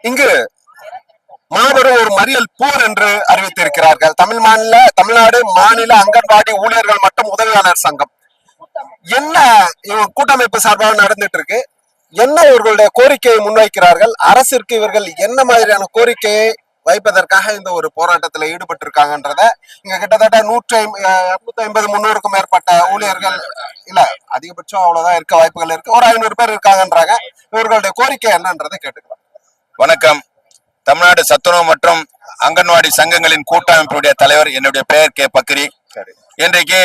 இங்கு மாபெரும் ஒரு மறியல் போர் என்று அறிவித்திருக்கிறார்கள். தமிழ்நாடு மாநில அங்கன்வாடி ஊழியர்கள் மற்றும் உதவியாளர் சங்கம் என்ன கூட்டமைப்பு சார்பாக நடந்துட்டு இருக்கு, என்ன இவர்களுடைய கோரிக்கையை முன்வைக்கிறார்கள், அரசிற்கு இவர்கள் என்ன மாதிரியான கோரிக்கையை வைப்பதற்காக இந்த ஒரு போராட்டத்தில் ஈடுபட்டு இருக்காங்கன்றத இங்க கிட்டத்தட்ட 250-300க்கும் மேற்பட்ட ஊழியர்கள், இல்ல அதிகபட்சம் அவ்வளவுதான் இருக்க வாய்ப்புகள் இருக்கு, ஒரு 500 பேர் இருக்காங்கன்றாங்க. இவர்களுடைய கோரிக்கை என்னன்றதை கேட்டுக்கலாம். வணக்கம். தமிழ்நாடு சத்துணவு மற்றும் அங்கன்வாடி சங்கங்களின் கூட்டமைப்புடைய தலைவர், என்னுடைய பெயர் கே பக்ரி. இன்றைக்கு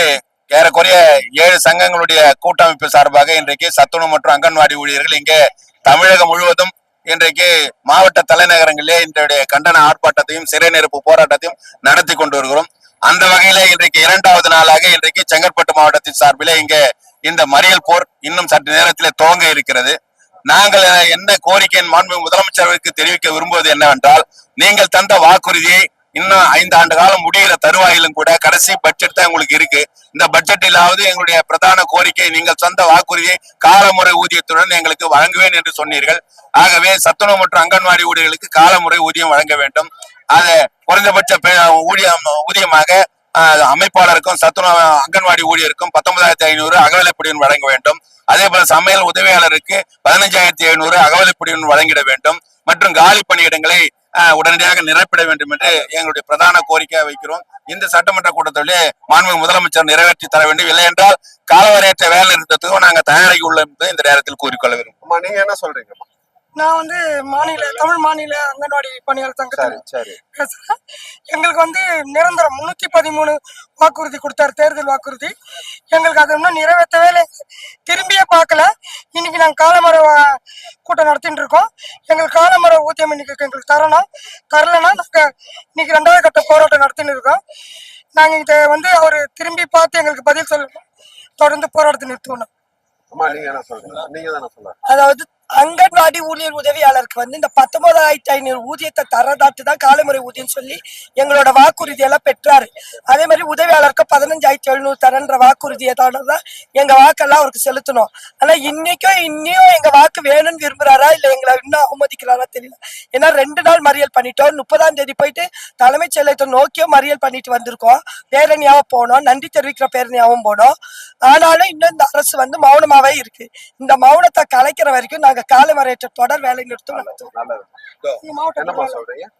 ஏறக்குறைய 7 சங்கங்களுடைய கூட்டமைப்பு சார்பாக இன்றைக்கு சத்துணவு மற்றும் அங்கன்வாடி ஊழியர்கள் இங்கே தமிழகம் முழுவதும் இன்றைக்கு மாவட்ட தலைநகரங்களிலே இன்றைய கண்டன ஆர்ப்பாட்டத்தையும் சிறை நிரப்பு போராட்டத்தையும் நடத்தி கொண்டு வருகிறோம். அந்த வகையில இன்றைக்கு 2வது நாளாக இன்றைக்கு செங்கல்பட்டு மாவட்டத்தின் சார்பிலே இங்கே இந்த மறியல் போர் இன்னும் சற்று நேரத்திலே துவங்க இருக்கிறது. நாங்கள் என்ன கோரிக்கையின் மாண்புமிகு முதலமைச்சருக்கு தெரிவிக்க விரும்புவது என்னவென்றால், நீங்கள் தந்த வாக்குறுதியை இன்னும் 5 ஆண்டு காலம் முடிகிற தருவாயிலும் கூட கடைசி பட்ஜெட் தான் உங்களுக்கு இருக்கு. இந்த பட்ஜெட்டிலாவது எங்களுடைய பிரதான கோரிக்கை, நீங்கள் சொந்த வாக்குறுதியை காலமுறை ஊதியத்துடன் எங்களுக்கு வழங்குவேன் என்று சொன்னீர்கள். ஆகவே சத்துணவு மற்றும் அங்கன்வாடி ஊழியர்களுக்கு காலமுறை ஊதியம் வழங்க வேண்டும். அது குறைந்தபட்ச ஊதியமாக அமைப்பாளருக்கும் சத்துணவு அங்கன்வாடி ஊழியருக்கும் 19,500 அகவிலைப்படியுடன் வழங்க வேண்டும். அதே போல சமையல் உதவியாளருக்கு 15,700 அகவிலைப்படியுடன் வழங்கிட வேண்டும். மற்றும் காலி பணியிடங்களை உடனடியாக நிரப்பிட வேண்டும் என்று எங்களுடைய பிரதான கோரிக்கையை வைக்கிறோம். இந்த சட்டமன்ற கூட்டத்திலே மாண்புமிகு முதலமைச்சர் நிறைவேற்றி தர வேண்டும். இல்லை என்றால் காலவரையற்ற வேலை நிறுத்தத்துக்கும் நாங்கள் தயாராகி உள்ளோம் என்று இந்த நேரத்தில் கூறிக்கொள்ள விரும்புகிறோம். நீங்க என்ன சொல்றீங்க? நான் தமிழ் மாநில அங்கன்வாடி பணியாளர் சங்கத்தில் பேசுறேன். எங்களுக்கு நிரந்தரம் 313 வாக்குறுதி கொடுத்தாரு, தேர்தல் வாக்குறுதி. எங்களுக்கு அதை இன்னும் நிறைவேற்றவே இல்லை, திரும்பியே பார்க்கல. இன்னைக்கு நாங்கள் காலமர கூட்டம் நடத்திட்டு இருக்கோம். எங்களுக்கு காலமர ஊதியம் இன்னைக்கு எங்களுக்கு தரணும். தரலைன்னா நாங்கள் இன்னைக்கு 2வது கட்ட போராட்டம் நடத்தின்னு இருக்கோம். நாங்கள் இதை அவர் திரும்பி பார்த்து எங்களுக்கு பதில் சொல்லணும். தொடர்ந்து போராட்டத்தை நிறுத்தணும். அதாவது அங்கன்வாடி ஊழியர் உதவியாளருக்கு இந்த 19,500 ஊதியத்தை தரதாட்டு தான் காலமுறை ஊதியம் சொல்லி எங்களோட வாக்குறுதி எல்லாம் பெற்றாரு. அதே மாதிரி உதவியாளருக்கு 15,700 தரன்ற வாக்குறுதியை தான் எங்க வாக்கெல்லாம் அவருக்கு செலுத்தணும். ஆனா இன்னும் எங்க வாக்கு வேணும்னு விரும்புறாரா இல்ல எங்களை இன்னும் அவமதிக்கிறாரா தெரியல. ஏன்னா 2 நாள் மறியல் பண்ணிட்டோம். 30ஆம் தேதி போயிட்டு தலைமைச் செயலகத்தை நோக்கியும் மறியல் பண்ணிட்டு வந்திருக்கோம். பேரணியாவும் போனோம், நன்றி தெரிவிக்கிற பேரணியாவும் போனோம். ஆனாலும் இன்னும் இந்த அரசு மௌனமாவே இருக்கு. இந்த மௌனத்தை கலைக்கிற வரைக்கும் நாங்க காலவரையற்ற தொடர் வேலை நிறுத்தம்.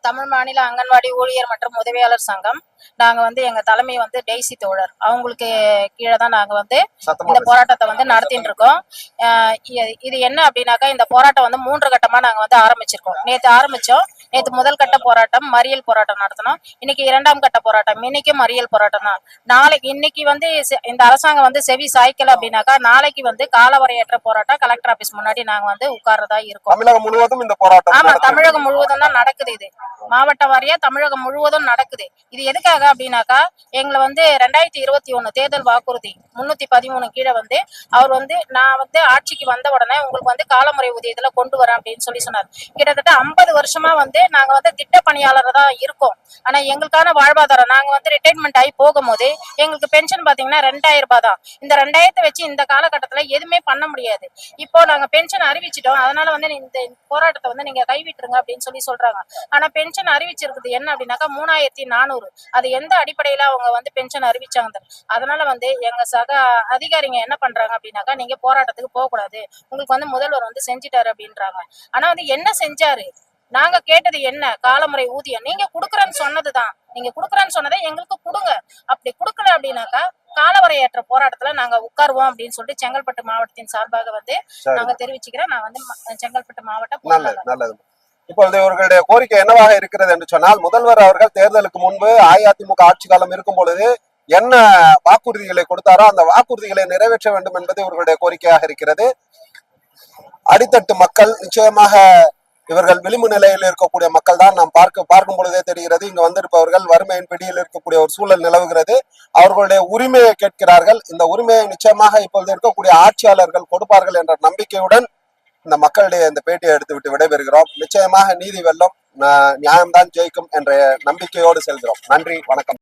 தமிழ் மாநில அங்கன்வாடி ஊழியர் மற்றும் உதவியாளர் சங்கம் நாங்க எங்க தலைமை டெய்சி தோழர் அவங்களுக்கு கீழே தான் நாங்க இந்த போராட்டத்தை நடத்திட்டு இருக்கோம். இது என்ன அப்படின்னாக்கா, இந்த போராட்டம் 3 கட்டமா நாங்க ஆரம்பிச்சிருக்கோம். நேற்று ஆரம்பிச்சோம். நேற்று முதல் கட்ட போராட்டம் மறியல் போராட்டம் நடத்தணும். இன்னைக்கு 2ஆம் கட்ட போராட்டம், இன்னைக்கும் மறியல் போராட்டம் தான். நாளைக்கு இன்னைக்கு இந்த அரசாங்கம் செவி சாய்க்கல அப்படின்னாக்கா, நாளைக்கு காலவரையற்ற போராட்டம் கலெக்டர் ஆபீஸ் முன்னாடி நாங்க உட்கார்றதா இருக்கும். தமிழகம் முழுவதும் இந்த போராட்டம்? ஆமா, தமிழகம் முழுவதும் தான் நடக்குது. இது மாவட்ட வாரியா தமிழகம் முழுவதும் நடக்குது. இது எதுக்காக அப்படின்னாக்கா, எங்களை 2021 தேர்தல் வாக்குறுதி 313 கீழே அவர் நான் ஆட்சிக்கு வந்த உடனே உங்களுக்கு காலமுறை ஊதியத்துல கொண்டு வரேன் அப்படின்னு சொன்னார். கிட்டத்தட்ட 50 வருஷமா நாங்க திட்ட பணியாளர் தான் இருக்கோம். ஆனா எங்களுக்கான வாழ்வாதாரம், நாங்க ரிட்டைர்மெண்ட் ஆகி போகும்போது எங்களுக்கு பென்ஷன் பாத்தீங்கன்னா 2000 ரூபாய் தான். இந்த 2000 வச்சு இந்த காலகட்டத்துல எதுவுமே பண்ண முடியாது. இப்போ நாங்க பென்ஷன் அறிவிச்சிட்டோம், அதனால இந்த போராட்டத்தை நீங்க கைவிட்டுருங்க அப்படின்னு சொல்றாங்க. ஆனா பென்ஷன் அறிவிச்சிருக்குது என்ன அப்படின்னாக்கா 3400. அது எந்த அடிப்படையில அவங்க பென்ஷன் அறிவிச்சாங்க. அதனால எங்க சக அதிகாரிங்க என்ன பண்றாங்க அப்படின்னாக்கா, நீங்க போராட்டத்துக்கு போக கூடாது, உங்களுக்கு முதல்வர் செஞ்சுட்டாரு அப்படின்றாங்க. ஆனா என்ன செஞ்சாரு? நாங்க கேட்டது என்ன? காலமுறை ஊதியம் நீங்க குடுக்குறேன்னு சொன்னதுதான். நீங்க குடுக்குறேன்னு சொன்னதை எங்களுக்கு கொடுங்க. அப்படி குடுக்கல அப்படின்னாக்கா காலவரையற்ற போராட்டத்துல நாங்க உட்காருவோம் அப்படின்னு செங்கல்பட்டு மாவட்டத்தின் சார்பாக நாங்க தெரிவிச்சுக்கிறேன். நான் செங்கல்பட்டு மாவட்ட இப்பொழுது இவர்களுடைய கோரிக்கை என்னவாக இருக்கிறது என்று சொன்னால், முதல்வர் அவர்கள் தேர்தலுக்கு முன்பு அஇஅதிமுக ஆட்சி காலம் இருக்கும் பொழுது என்ன வாக்குறுதிகளை கொடுத்தாரோ அந்த வாக்குறுதிகளை நிறைவேற்ற வேண்டும் என்பது இவர்களுடைய கோரிக்கையாக இருக்கிறது. அடித்தட்டு மக்கள் நிச்சயமாக இவர்கள் விளிம்பு நிலையில் இருக்கக்கூடிய மக்கள் தான். நாம் பார்க்கும் பொழுதே தெரிகிறது, இங்கு வந்திருப்பவர்கள் வறுமையின் பிடியில் இருக்கக்கூடிய ஒரு சூழல் நிலவுகிறது. அவர்களுடைய உரிமையை கேட்கிறார்கள். இந்த உரிமையை நிச்சயமாக இப்பொழுது இருக்கக்கூடிய ஆட்சியாளர்கள் கொடுப்பார்கள் என்ற நம்பிக்கையுடன் இந்த மக்களுடைய இந்த பேட்டியை எடுத்துவிட்டு விடைபெறுகிறோம். நிச்சயமாக நீதி வெல்லும், நியாயம்தான் ஜெயிக்கும் என்ற நம்பிக்கையோடு செல்கிறோம். நன்றி, வணக்கம்.